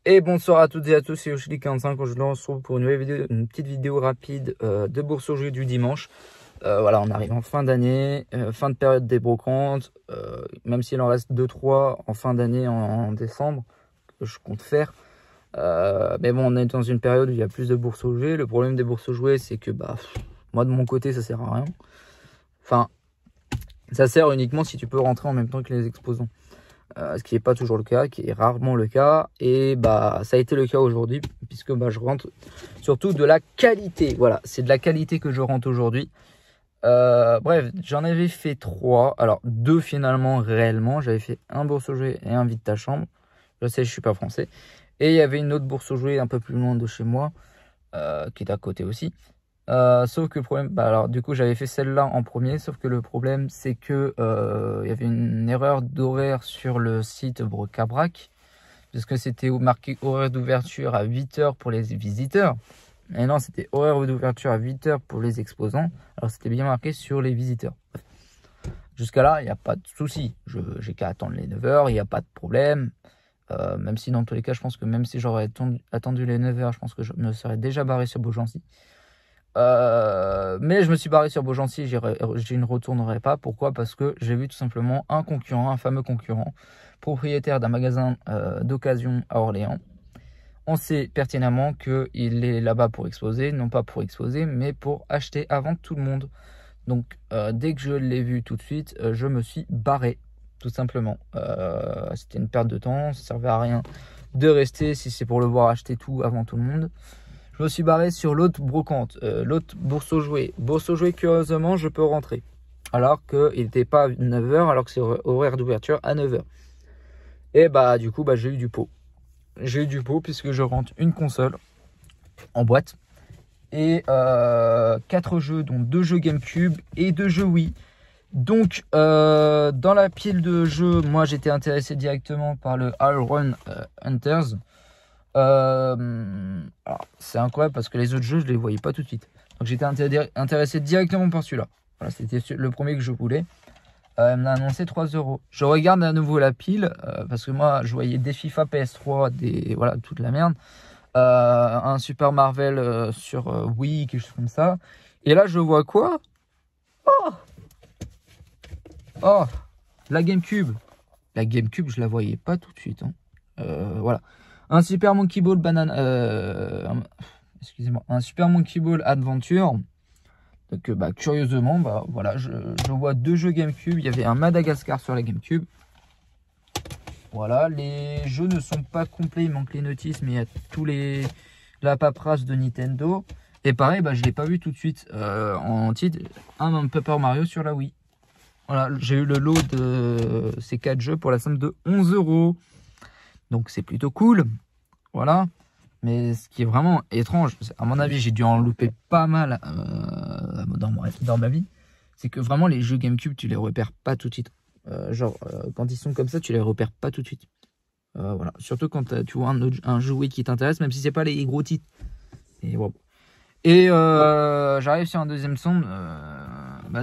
Et bonsoir à toutes et à tous, c'est Yoshili45. Aujourd'hui, on se retrouve pour une nouvelle vidéo, une petite vidéo rapide de bourse au jeu du dimanche. Voilà, on arrive en fin d'année, fin de période des brocantes, même s'il en reste 2-3 en fin d'année en décembre, que je compte faire. Mais bon, on est dans une période où il y a plus de bourses au jeu. Le problème des bourses au jeu, c'est que moi de mon côté, ça sert à rien. Enfin, ça sert uniquement si tu peux rentrer en même temps que les exposants. Ce qui n'est pas toujours le cas, qui est rarement le cas, et ça a été le cas aujourd'hui, puisque je rentre surtout de la qualité. Voilà, c'est de la qualité que je rentre aujourd'hui. Bref, j'en avais fait 3, alors 2 finalement réellement. J'avais fait un bourse au jouet et un vide ta chambre. Je sais, je suis pas français. Et il y avait une autre bourse au jouet un peu plus loin de chez moi, qui est à côté aussi. Sauf que le problème, alors du coup j'avais fait celle-là en premier, sauf que le problème c'est que il y avait une erreur d'horaire sur le site Brocabrac, parce que c'était marqué horaire d'ouverture à 8 h pour les visiteurs, et non, c'était horaire d'ouverture à 8 h pour les exposants. Alors c'était bien marqué sur les visiteurs. Jusqu'à là il n'y a pas de souci, j'ai qu'à attendre les 9 h, il n'y a pas de problème. Même si dans tous les cas je pense que même si j'aurais attendu les 9 h, je pense que je me serais déjà barré sur Beaugency. Mais je me suis barré sur Beaugency, j'y ne retournerai pas. Pourquoi? Parce que j'ai vu tout simplement un concurrent, un fameux concurrent, propriétaire d'un magasin d'occasion à Orléans. On sait pertinemment qu'il est là-bas pour exposer, non pas pour exposer, mais pour acheter avant tout le monde. Donc dès que je l'ai vu tout de suite, je me suis barré, tout simplement. C'était une perte de temps, ça servait à rien de rester si c'est pour le voir acheter tout avant tout le monde. Je me suis barré sur l'autre brocante, l'autre bourse aux jouets. Bourse aux jouets, curieusement, je peux rentrer. Alors qu'il n'était pas 9 h, alors que c'est horaire d'ouverture à 9 h. Et du coup, j'ai eu du pot. J'ai eu du pot puisque je rentre une console en boîte. Et 4 jeux, dont 2 jeux GameCube et 2 jeux Wii. Donc, dans la pile de jeux, moi j'étais intéressé directement par le All Run Hunters. Alors, c'est incroyable parce que les autres jeux je les voyais pas tout de suite, donc j'étais intéressé directement par celui-là. Voilà, c'était le premier que je voulais. Il m'a annoncé 3 €. Je regarde à nouveau la pile parce que moi je voyais des FIFA PS3, voilà, toute la merde, un Super Marvel sur Wii, quelque chose comme ça, et là je vois quoi? Oh, la GameCube. La GameCube, je la voyais pas tout de suite, hein. Voilà. Un Super Monkey Ball excusez-moi, un Super Monkey Ball Adventure. Donc curieusement, voilà, je vois 2 jeux GameCube. Il y avait un Madagascar sur la GameCube. Voilà, les jeux ne sont pas complets, il manque les notices, mais il y a la paperasse de Nintendo. Et pareil, je l'ai pas vu tout de suite en titre, un Paper Mario sur la Wii. Voilà, j'ai eu le lot de ces 4 jeux pour la somme de 11 €. Donc c'est plutôt cool. Voilà. Mais ce qui est vraiment étrange, à mon avis, j'ai dû en louper pas mal dans ma vie, c'est que vraiment les jeux GameCube, tu les repères pas tout de suite. Quand ils sont comme ça, tu les repères pas tout de suite. Voilà. Surtout quand tu vois un jouet qui t'intéresse, même si c'est pas les gros titres. Et wow. Et j'arrive sur un deuxième sonde.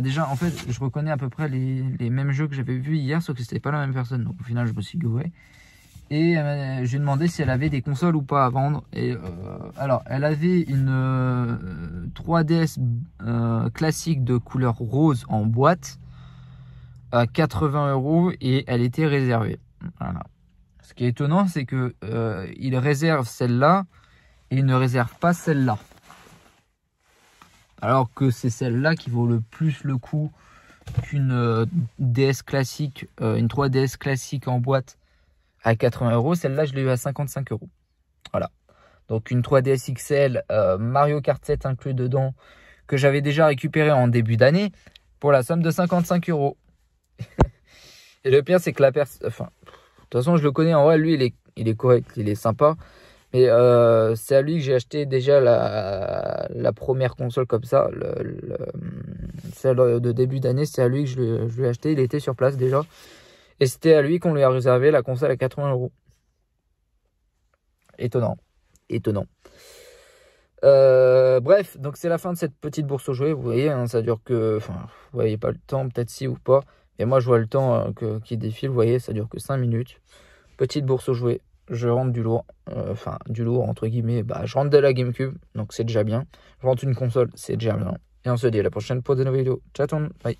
Déjà, en fait, je reconnais à peu près les mêmes jeux que j'avais vus hier, sauf que c'était pas la même personne. Donc au final, je me suis gouré. Et je lui ai demandé si elle avait des consoles ou pas à vendre. Et alors, elle avait une 3DS classique de couleur rose en boîte à 80 € et elle était réservée. Voilà. Ce qui est étonnant, c'est que il réserve celle-là et il ne réserve pas celle-là. Alors que c'est celle-là qui vaut le plus le coup qu'une DS classique, une 3DS classique en boîte à 80 €. Celle-là, je l'ai eu à 55 €. Voilà. Donc une 3DS XL, Mario Kart 7 inclus dedans, que j'avais déjà récupéré en début d'année pour la somme de 55 €. Et le pire, c'est que de toute façon, je le connais en vrai, lui, il est correct, il est sympa. Mais c'est à lui que j'ai acheté déjà la première console comme ça, celle de début d'année. C'est à lui que je lui ai acheté, il était sur place déjà. Et c'était à lui qu'on lui a réservé la console à 80 €. Étonnant. Bref, donc c'est la fin de cette petite bourse aux jouets. Vous voyez, hein, ça dure que... vous voyez pas le temps, peut-être si ou pas. Et moi, je vois le temps qui défile. Vous voyez, ça dure que 5 minutes. Petite bourse aux jouets. je rentre du lourd. Enfin, du lourd, entre guillemets. Bah, je rentre de la GameCube, donc c'est déjà bien. Je rentre une console, c'est déjà bien. Et on se dit à la prochaine pour de nouvelles vidéos. Ciao tout le monde, bye.